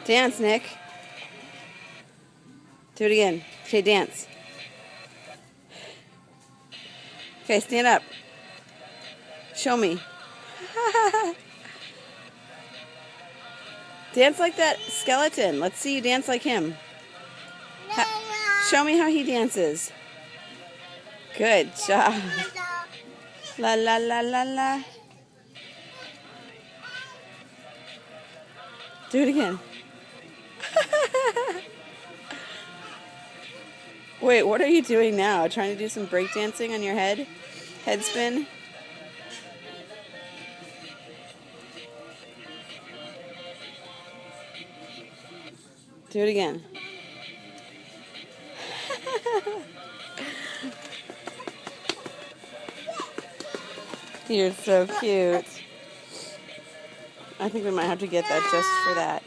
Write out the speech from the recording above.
Dance, Nick. Do it again. Okay, dance. Okay, stand up. Show me. Dance like that skeleton. Let's see you dance like him. Show me how he dances. Good job. La la la la la. Do it again. Wait, what are you doing now? Trying to do some breakdancing on your head? Head spin? Do it again. You're so cute. I think we might have to get that just for that.